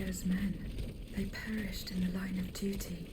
as men. They perished in the line of duty.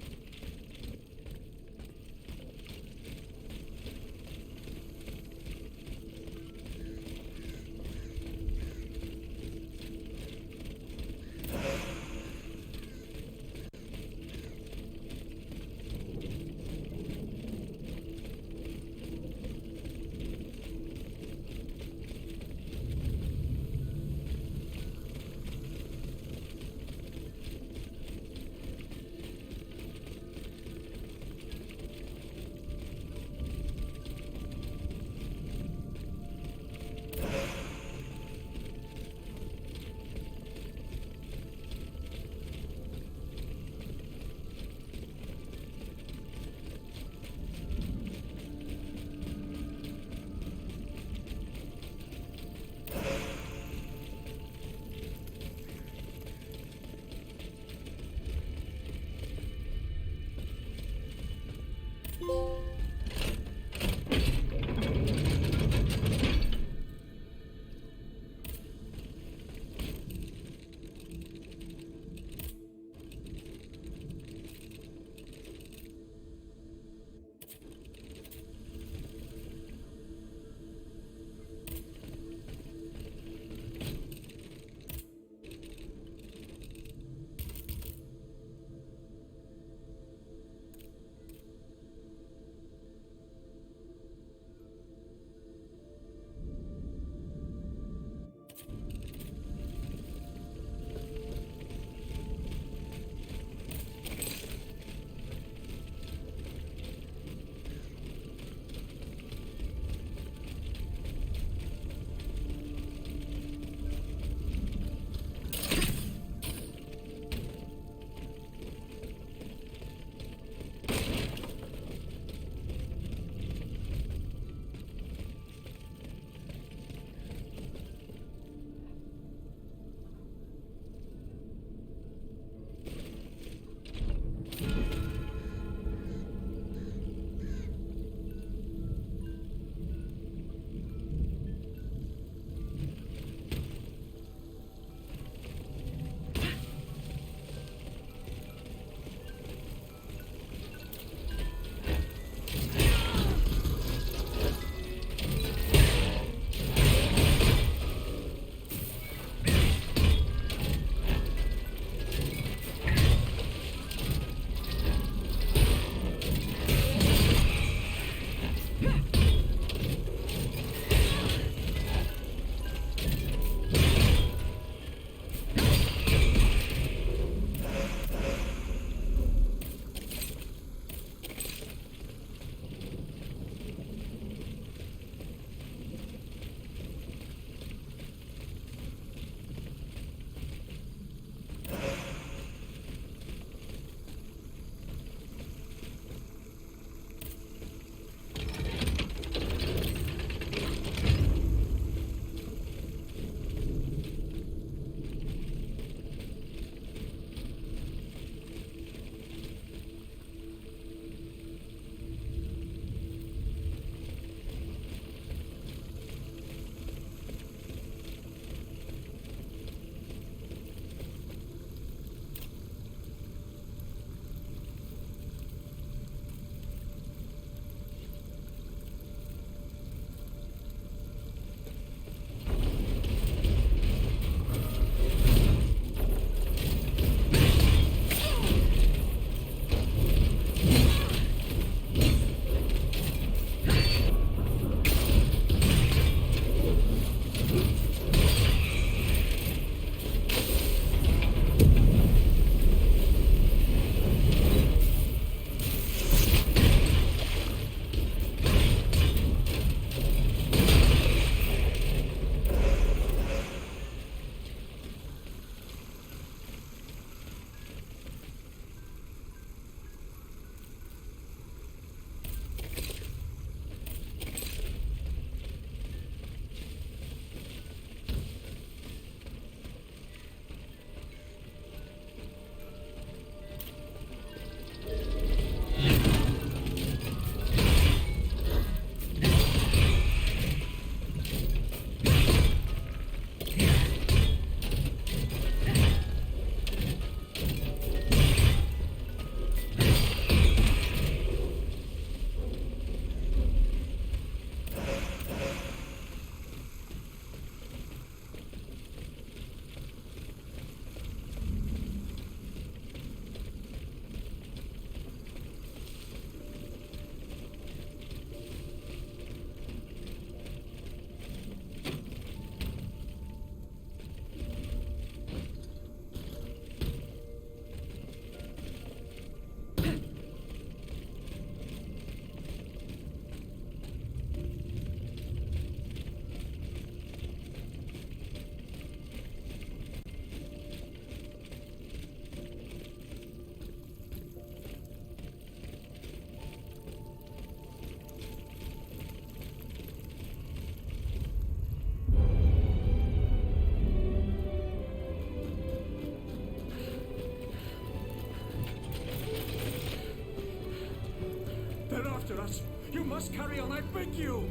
You must carry on, I beg you!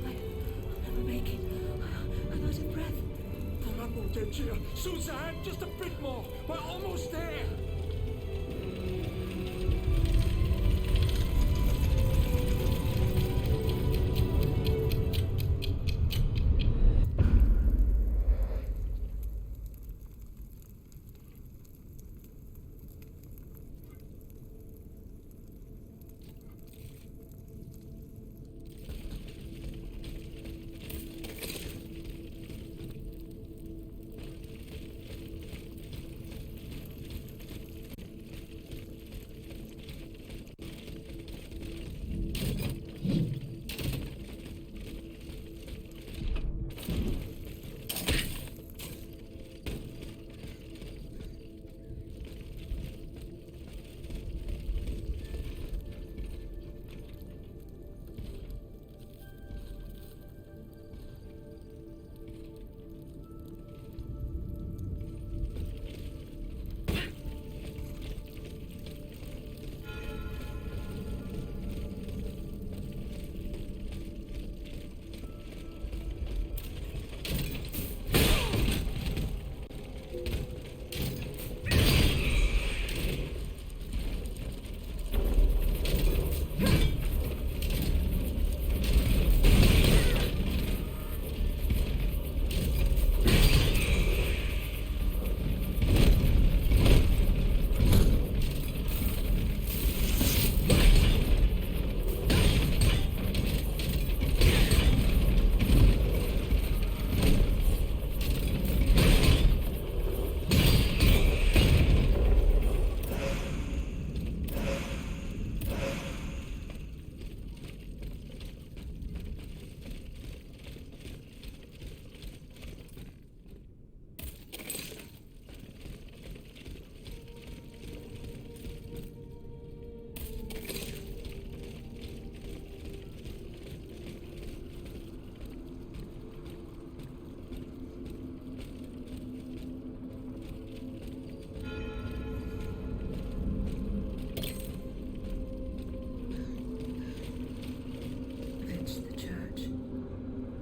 I'll never make it. I'm out of breath. Pour amour de Dieu! Suzanne, just a bit more! We're almost there!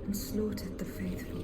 And slaughtered the faithful.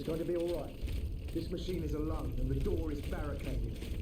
going to be all right. This machine is alone and the door is barricaded.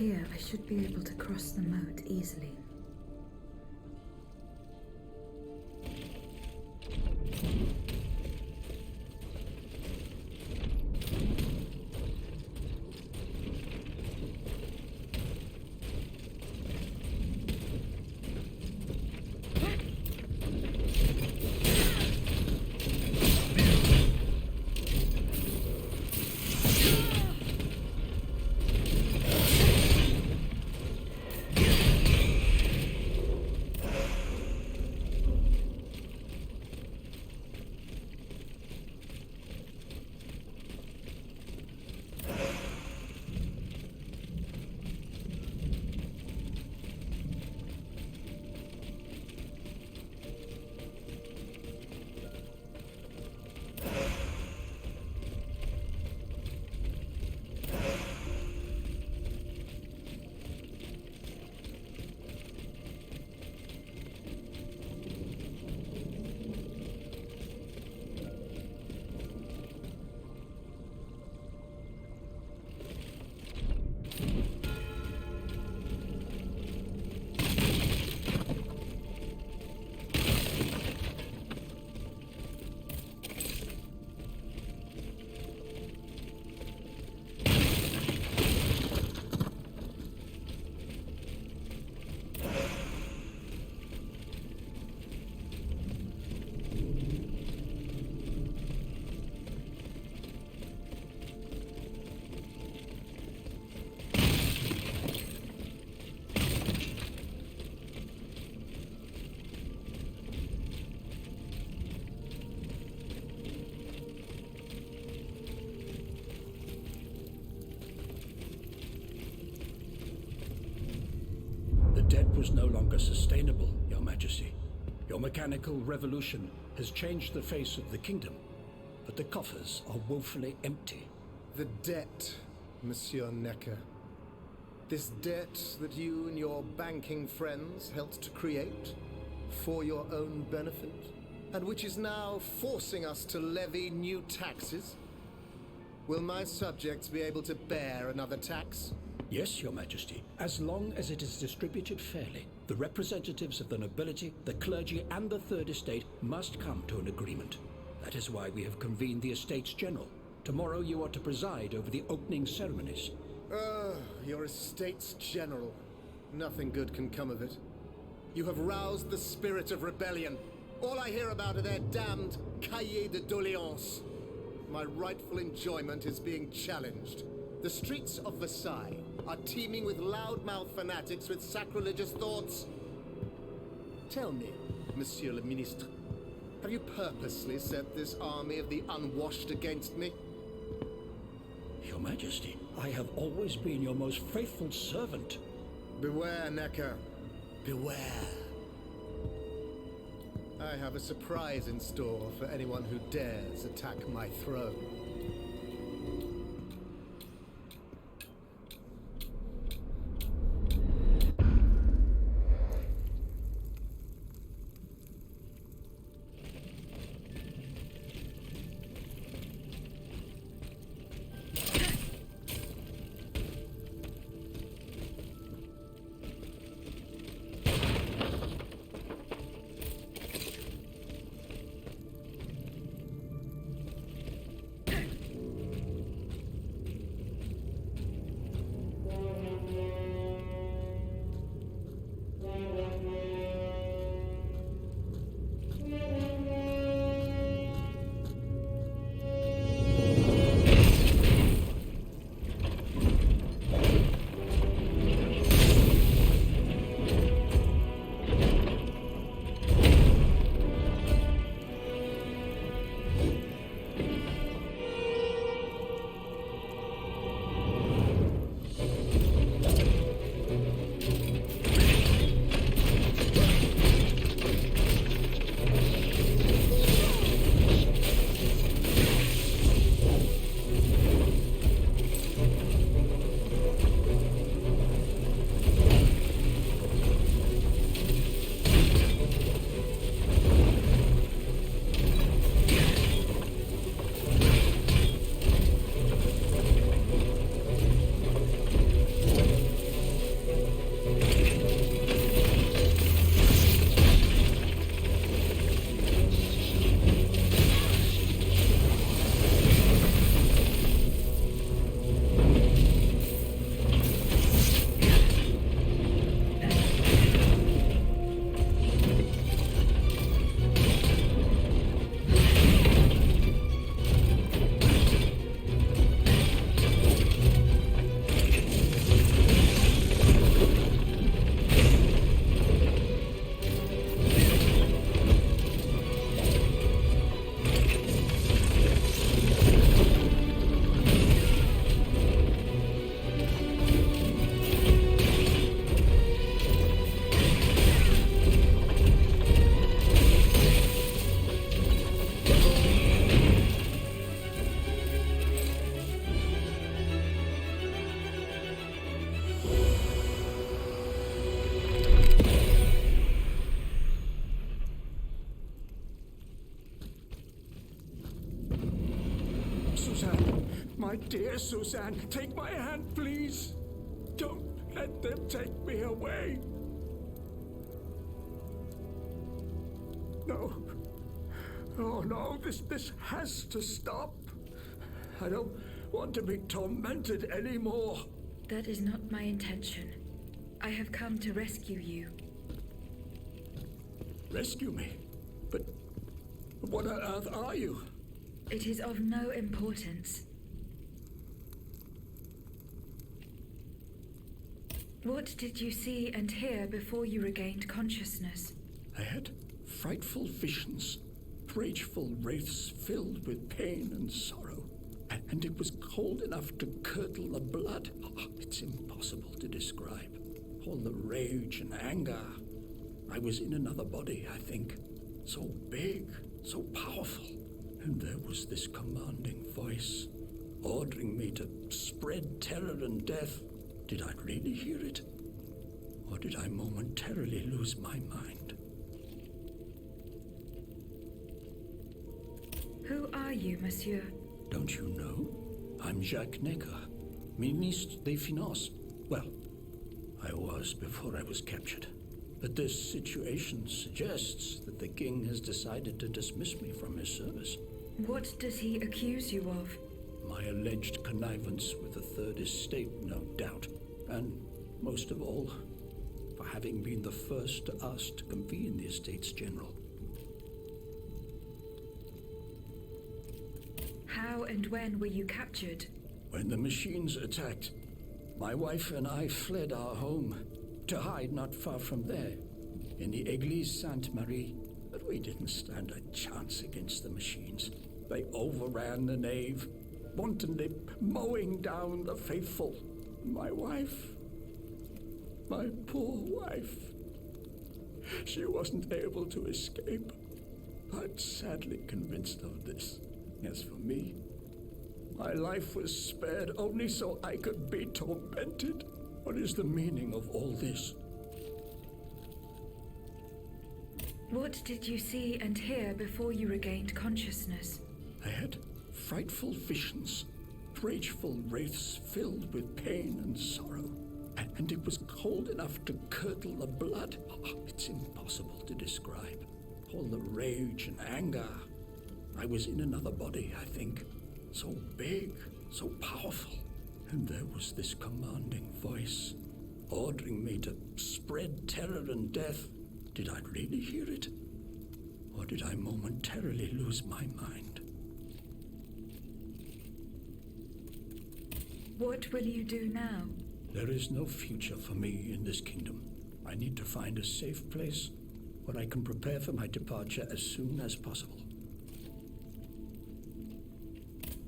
here, I should be able to cross the moat easily. The debt was no longer sustainable, Your Majesty. Your mechanical revolution has changed the face of the kingdom, but the coffers are woefully empty. The debt, Monsieur Necker. This debt that you and your banking friends helped to create for your own benefit, and which is now forcing us to levy new taxes. Will my subjects be able to bear another tax? Yes, Your Majesty, as long as it is distributed fairly. The representatives of the nobility, the clergy, and the Third Estate must come to an agreement. That is why we have convened the Estates General. Tomorrow you are to preside over the opening ceremonies. Your Estates General. Nothing good can come of it. You have roused the spirit of rebellion. All I hear about are their damned cahiers de doléances. My rightful enjoyment is being challenged. The streets of Versailles are teeming with loudmouth fanatics with sacrilegious thoughts. Tell me, Monsieur le Ministre, have you purposely set this army of the unwashed against me? Your Majesty, I have always been your most faithful servant. Beware, Necker. Beware. I have a surprise in store for anyone who dares attack my throne. My dear Suzanne, take my hand, please. Don't let them take me away. No. Oh no, this has to stop. I don't want to be tormented anymore. That is not my intention. I have come to rescue you. Rescue me? But what on earth are you? It is of no importance. What did you see and hear before you regained consciousness? I had frightful visions, rageful wraiths filled with pain and sorrow. And it was cold enough to curdle the blood. Oh, it's impossible to describe. All the rage and anger. I was in another body, I think. So big, so powerful. And there was this commanding voice, ordering me to spread terror and death. Did I really hear it? Or did I momentarily lose my mind? Who are you, monsieur? Don't you know? I'm Jacques Necker, Ministre des Finances. Well, I was before I was captured. But this situation suggests that the king has decided to dismiss me from his service. What does he accuse you of? My alleged connivance with the Third Estate, no doubt. And, most of all, for having been the first to ask to convene the Estates General. How and when were you captured? When the machines attacked, my wife and I fled our home to hide not far from there, in the Église Sainte-Marie. But we didn't stand a chance against the machines. They overran the nave, wantonly mowing down the faithful. My wife, my poor wife, she wasn't able to escape. I'm sadly convinced of this. As for me, my life was spared only so I could be tormented. What is the meaning of all this? What did you see and hear before you regained consciousness? I had frightful visions, rageful wraiths filled with pain and sorrow. And it was cold enough to curdle the blood. Oh, it's impossible to describe. All the rage and anger. I was in another body, I think. So big, so powerful. And there was this commanding voice, ordering me to spread terror and death. Did I really hear it? Or did I momentarily lose my mind? What will you do now? There is no future for me in this kingdom. I need to find a safe place where I can prepare for my departure as soon as possible.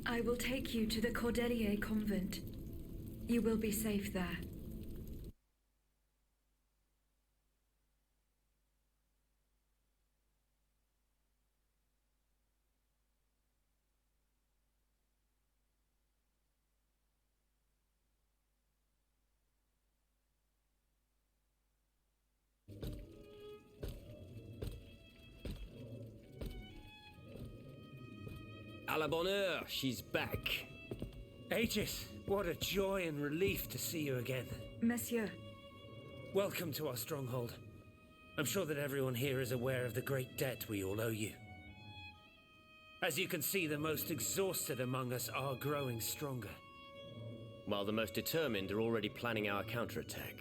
I will take you to the Cordelier convent. You will be safe there. À la bonne heure, she's back. Aegis, what a joy and relief to see you again. Monsieur, Welcome to our stronghold. I'm sure that everyone here is aware of the great debt we all owe you. As you can see, the most exhausted among us are growing stronger. While the most determined are already planning our counterattack.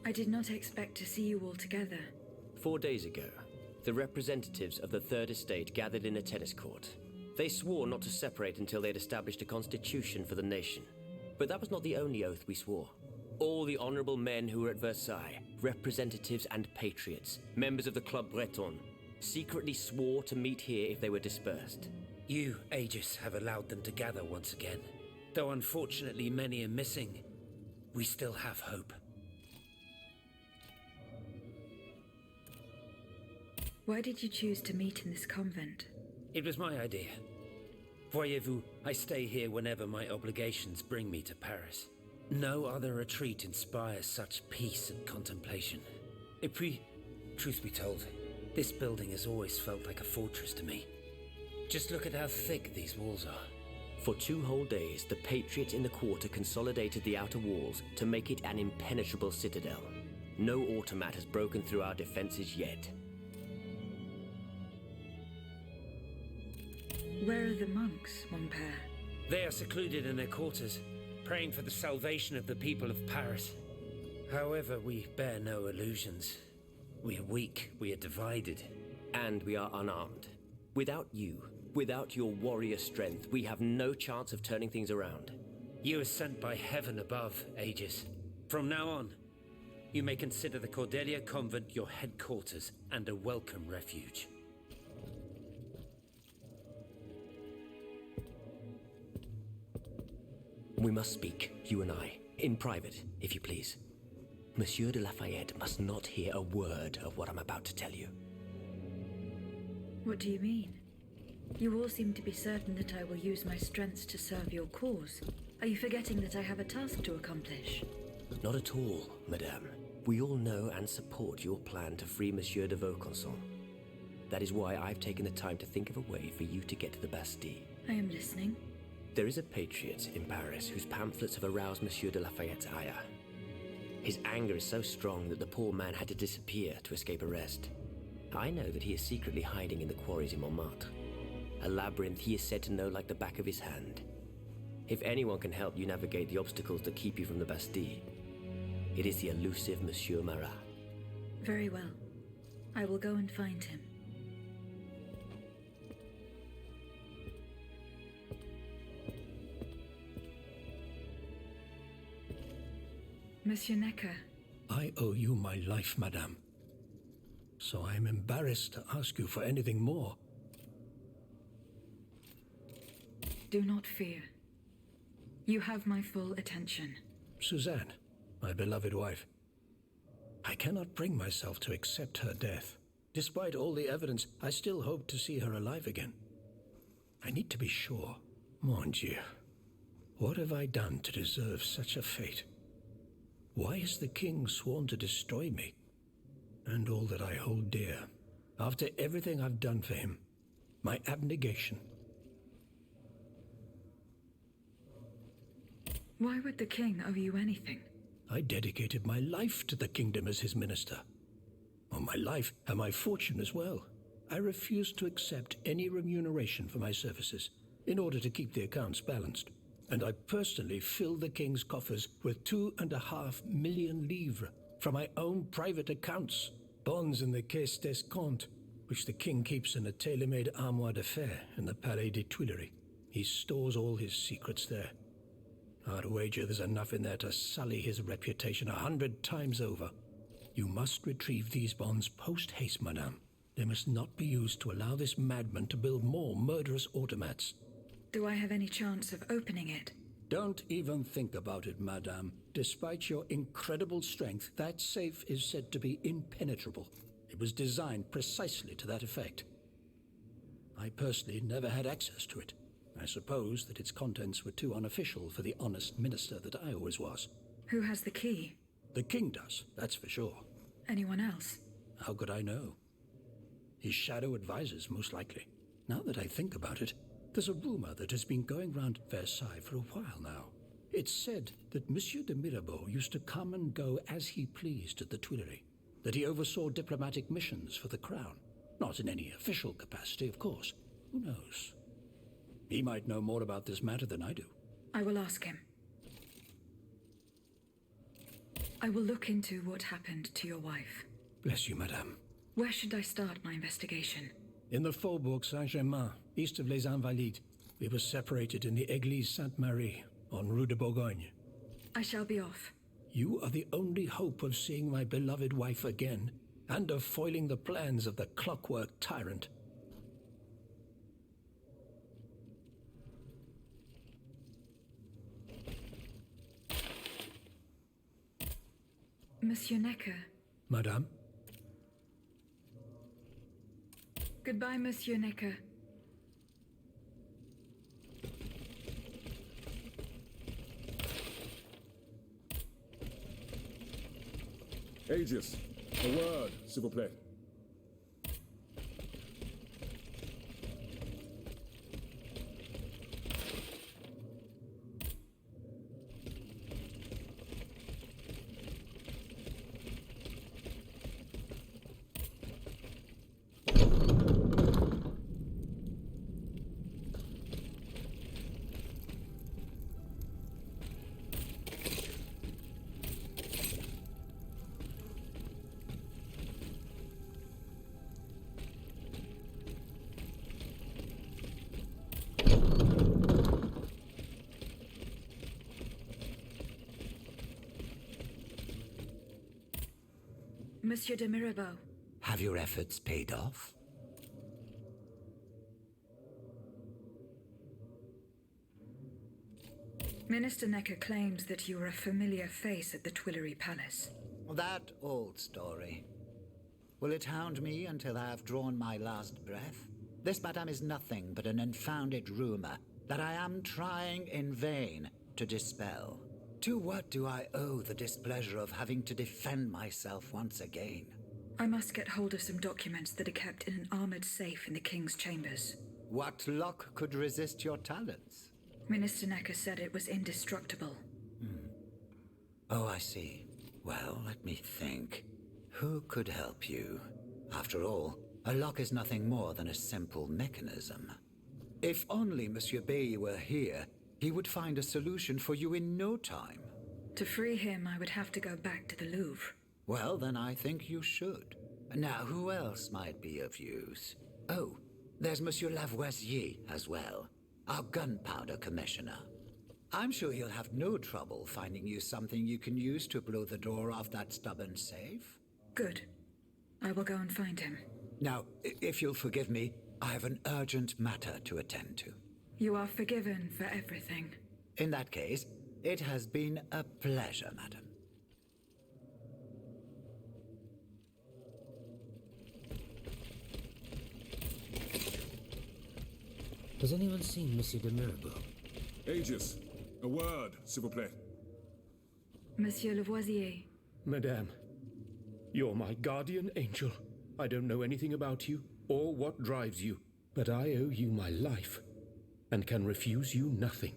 I did not expect to see you all together. 4 days ago, the representatives of the Third Estate gathered in a tennis court. They swore not to separate until they'd established a constitution for the nation. But that was not the only oath we swore. All the honorable men who were at Versailles, representatives and patriots, members of the Club Breton, secretly swore to meet here if they were dispersed. You, Aegis, have allowed them to gather once again. Though unfortunately many are missing, we still have hope. Why did you choose to meet in this convent? It was my idea. Voyez-vous, I stay here whenever my obligations bring me to Paris. No other retreat inspires such peace and contemplation. Et puis, truth be told, this building has always felt like a fortress to me. Just look at how thick these walls are. For 2 whole days, the Patriots in the quarter consolidated the outer walls to make it an impenetrable citadel. No automat has broken through our defenses yet. Where are the monks, mon père? They are secluded in their quarters, praying for the salvation of the people of Paris. However, we bear no illusions. We are weak, we are divided. And we are unarmed. Without you, without your warrior strength, we have no chance of turning things around. You are sent by heaven above, Aegis. From now on, you may consider the Cordelia Convent your headquarters and a welcome refuge. We must speak, you and I, in private, if you please. Monsieur de Lafayette must not hear a word of what I'm about to tell you. What do you mean? You all seem to be certain that I will use my strengths to serve your cause. Are you forgetting that I have a task to accomplish? Not at all, madame. We all know and support your plan to free Monsieur de Vaucanson. That is why I've taken the time to think of a way for you to get to the Bastille. I am listening. There is a patriot in Paris whose pamphlets have aroused Monsieur de Lafayette's ire. His anger is so strong that the poor man had to disappear to escape arrest. I know that he is secretly hiding in the quarries in Montmartre. A labyrinth he is said to know like the back of his hand. If anyone can help you navigate the obstacles that keep you from the Bastille, it is the elusive Monsieur Marat. Very well. I will go and find him. Monsieur Necker. I owe you my life, madame. So I am embarrassed to ask you for anything more. Do not fear. You have my full attention. Suzanne, my beloved wife. I cannot bring myself to accept her death. Despite all the evidence, I still hope to see her alive again. I need to be sure. Mon Dieu, what have I done to deserve such a fate? Why has the king sworn to destroy me? And all that I hold dear, after everything I've done for him, my abnegation. Why would the king owe you anything? I dedicated my life to the kingdom as his minister. Well, my life and my fortune as well. I refused to accept any remuneration for my services in order to keep the accounts balanced. And I personally filled the king's coffers with 2.5 million livres from my own private accounts, bonds in the Caisse d'Escompte, which the king keeps in a tailor-made armoire de fer in the Palais des Tuileries. He stores all his secrets there. I'd wager there's enough in there to sully his reputation 100 times over. You must retrieve these bonds post-haste, madame. They must not be used to allow this madman to build more murderous automats. Do I have any chance of opening it? Don't even think about it, madame. Despite your incredible strength, that safe is said to be impenetrable. It was designed precisely to that effect. I personally never had access to it. I suppose that its contents were too unofficial for the honest minister that I always was. Who has the key? The king does, that's for sure. Anyone else? How could I know? His shadow advisors, most likely. Now that I think about it, there's a rumor that has been going round Versailles for a while now. It's said that Monsieur de Mirabeau used to come and go as he pleased at the Tuileries, that he oversaw diplomatic missions for the crown. Not in any official capacity, of course. Who knows? He might know more about this matter than I do. I will ask him. I will look into what happened to your wife. Bless you, madame. Where should I start my investigation? In the Faubourg Saint-Germain, east of Les Invalides. We were separated in the Église Sainte-Marie, on Rue de Bourgogne. I shall be off. You are the only hope of seeing my beloved wife again, and of foiling the plans of the clockwork tyrant. Monsieur Necker. Madame? Goodbye, Monsieur Necker. Aegis, a word, s'il vous plaît. Monsieur de Mirabeau. Have your efforts paid off? Minister Necker claims that you were a familiar face at the Tuileries Palace. That old story. Will it hound me until I have drawn my last breath? This, madame, is nothing but an unfounded rumor that I am trying in vain to dispel. To what do I owe the displeasure of having to defend myself once again? I must get hold of some documents that are kept in an armored safe in the King's chambers. What lock could resist your talents? Minister Necker said it was indestructible. Oh, I see. Well, let me think. Who could help you? After all, a lock is nothing more than a simple mechanism. If only Monsieur Bay were here, he would find a solution for you in no time. To free him, I would have to go back to the Louvre. Well, then I think you should. Now, who else might be of use? Oh, there's Monsieur Lavoisier as well, our gunpowder commissioner. I'm sure he'll have no trouble finding you something you can use to blow the door off that stubborn safe. Good. I will go and find him. Now, if you'll forgive me, I have an urgent matter to attend to. You are forgiven for everything. In that case, it has been a pleasure, madam. Has anyone seen Monsieur de Mirabeau? Aegis, a word, s'il vous plaît. Monsieur Lavoisier. Madame, you're my guardian angel. I don't know anything about you or what drives you, but I owe you my life and can refuse you nothing.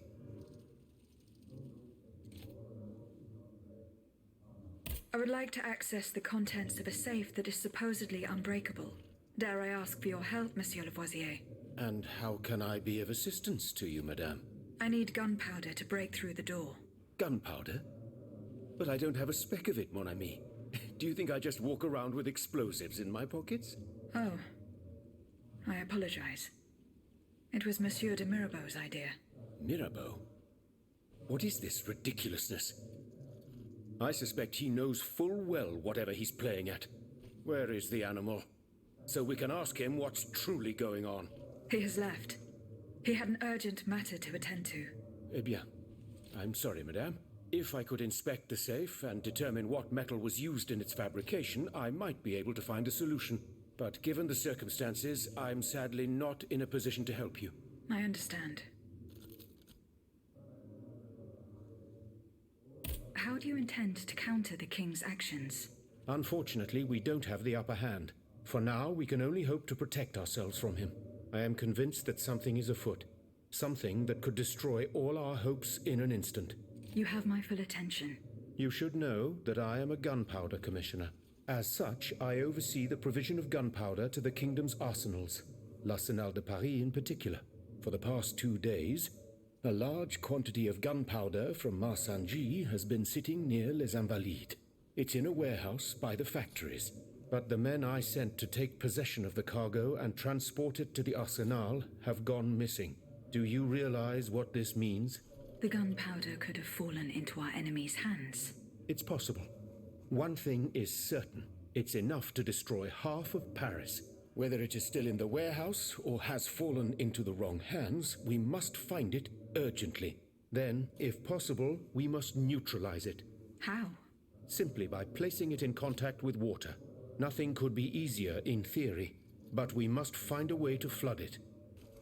I would like to access the contents of a safe that is supposedly unbreakable. Dare I ask for your help, Monsieur Lavoisier? And how can I be of assistance to you, madame? I need gunpowder to break through the door. Gunpowder? But I don't have a speck of it, mon ami. Do you think I just walk around with explosives in my pockets? Oh. I apologize. It was Monsieur de Mirabeau's idea. Mirabeau? What is this ridiculousness? I suspect he knows full well whatever he's playing at. Where is the animal? So we can ask him what's truly going on. He has left. He had an urgent matter to attend to. Eh bien, I'm sorry, madame. If I could inspect the safe and determine what metal was used in its fabrication, I might be able to find a solution. But given the circumstances, I'm sadly not in a position to help you. I understand. How do you intend to counter the King's actions? Unfortunately, we don't have the upper hand. For now, we can only hope to protect ourselves from him. I am convinced that something is afoot. Something that could destroy all our hopes in an instant. You have my full attention. You should know that I am a gunpowder commissioner. As such, I oversee the provision of gunpowder to the kingdom's arsenals, l'Arsenal de Paris in particular. For the past 2 days, a large quantity of gunpowder from Marsangy has been sitting near Les Invalides. It's in a warehouse by the factories. But the men I sent to take possession of the cargo and transport it to the Arsenal have gone missing. Do you realize what this means? The gunpowder could have fallen into our enemy's hands. It's possible. One thing is certain. It's enough to destroy half of Paris. Whether it is still in the warehouse or has fallen into the wrong hands, we must find it urgently. Then, if possible, we must neutralize it. How? Simply by placing it in contact with water. Nothing could be easier in theory, but we must find a way to flood it.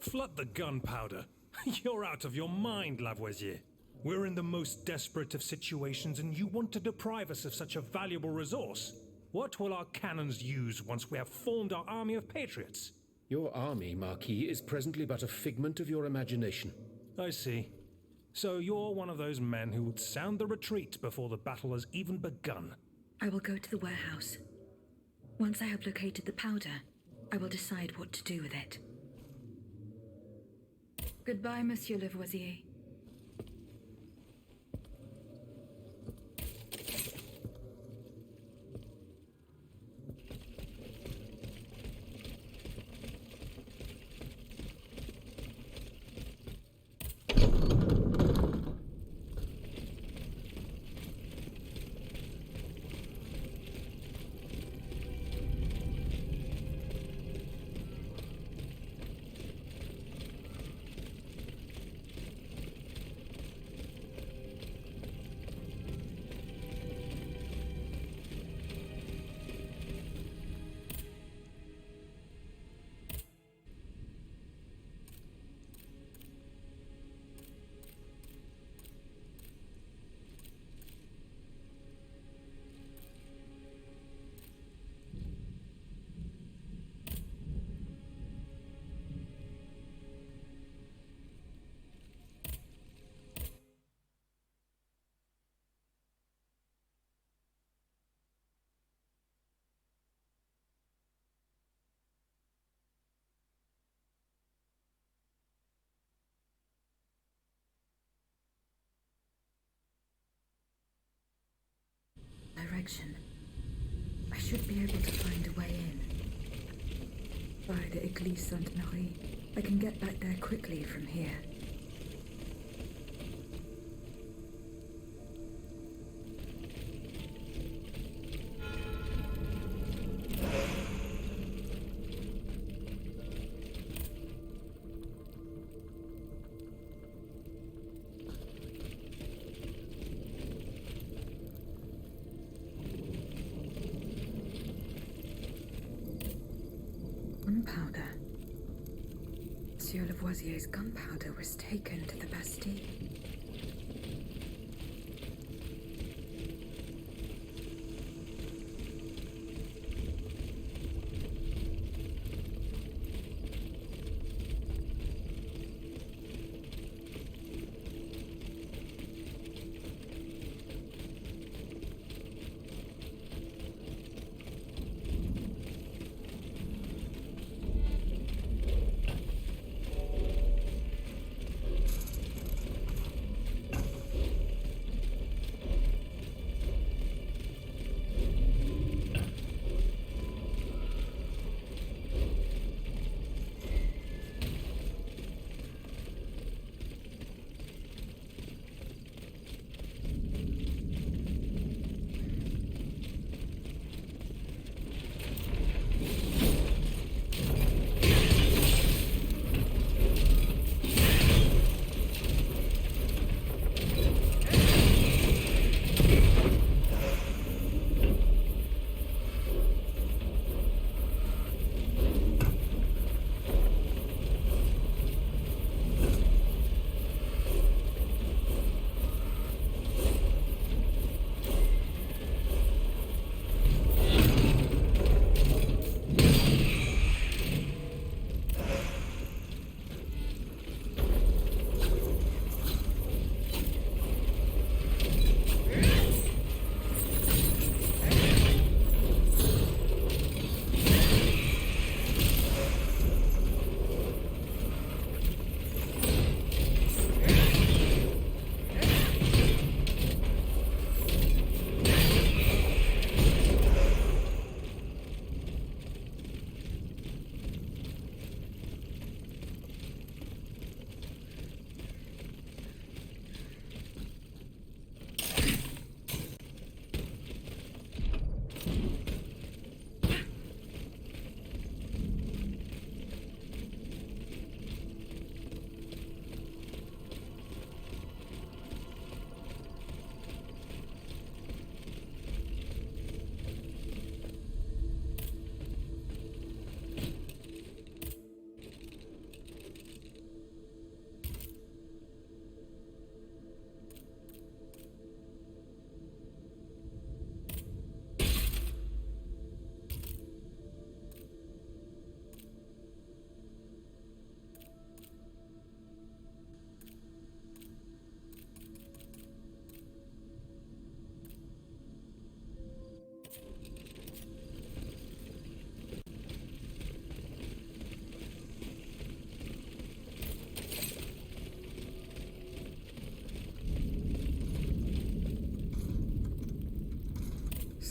Flood the gunpowder? You're out of your mind, Lavoisier. We're in the most desperate of situations and you want to deprive us of such a valuable resource. What will our cannons use once we have formed our army of patriots? Your army, Marquis, is presently but a figment of your imagination. I see. So you're one of those men who would sound the retreat before the battle has even begun. I will go to the warehouse. Once I have located the powder, I will decide what to do with it. Goodbye, Monsieur Lavoisier. direction. I should be able to find a way in. By the Église Sainte-Marie. I can get back there quickly from here. Gunpowder. Monsieur Lavoisier's gunpowder was taken to the Bastille.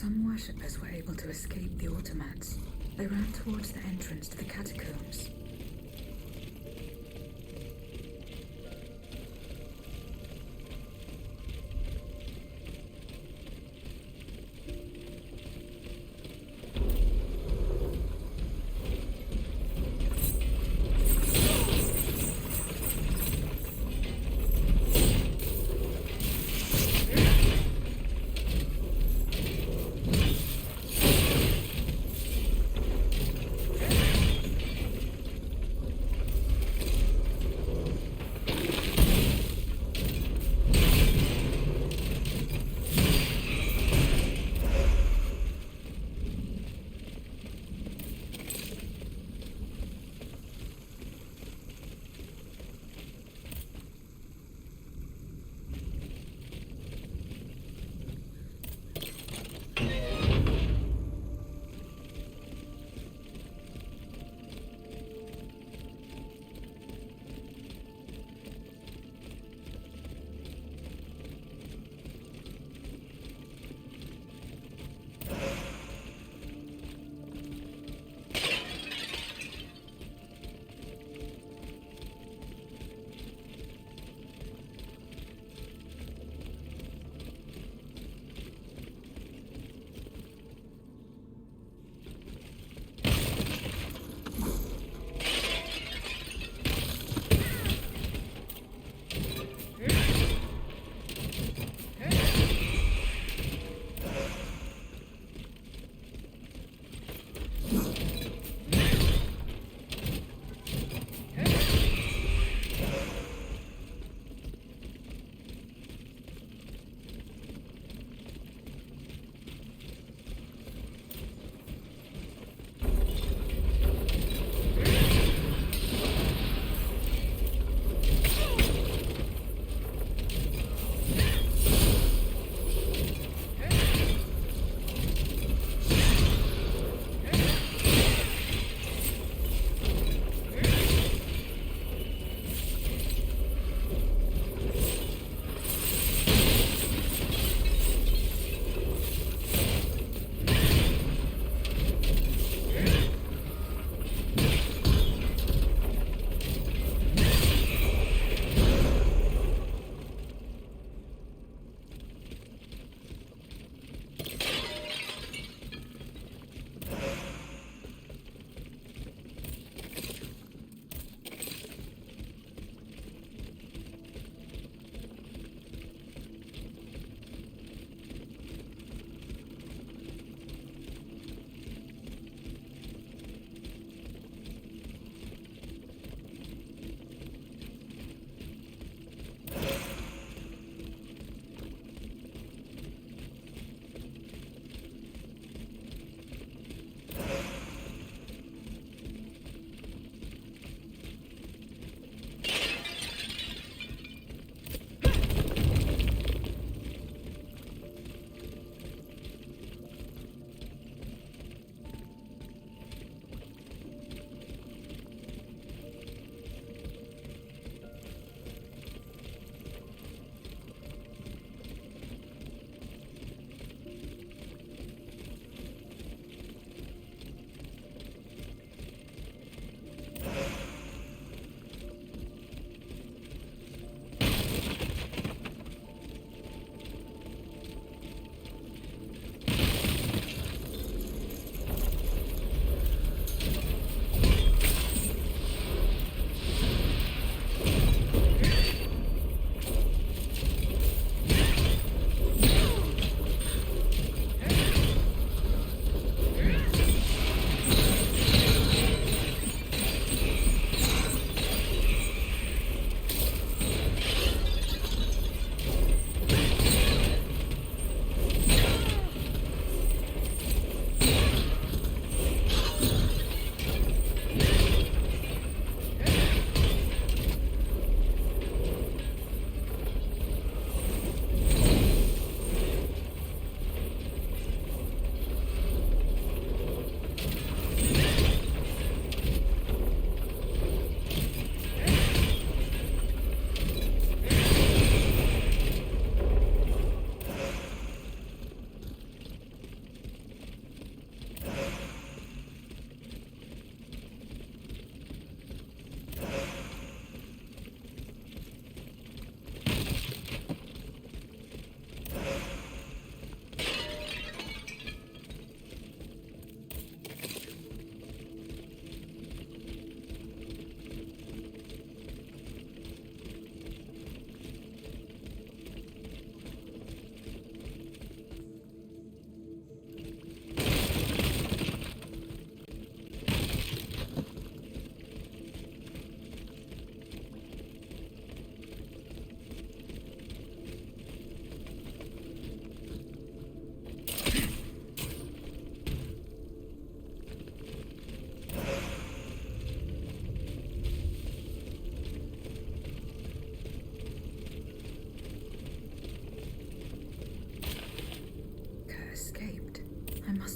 Some worshippers were able to escape the automats. They ran towards the entrance to the catacombs.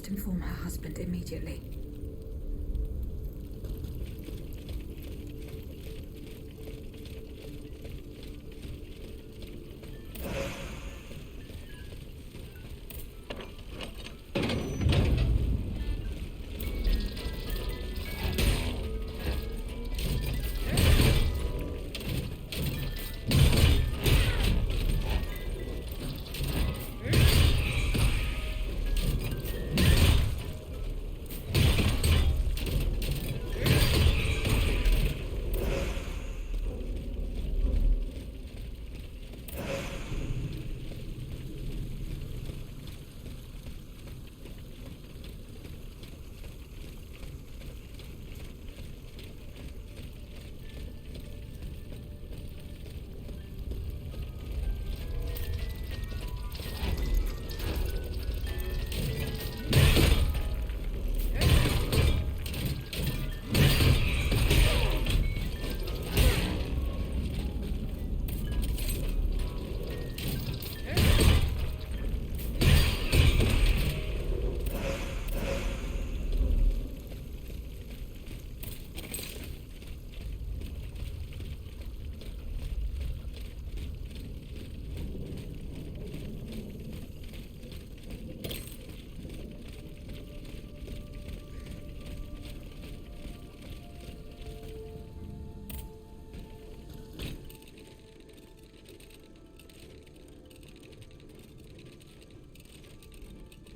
must inform her husband immediately.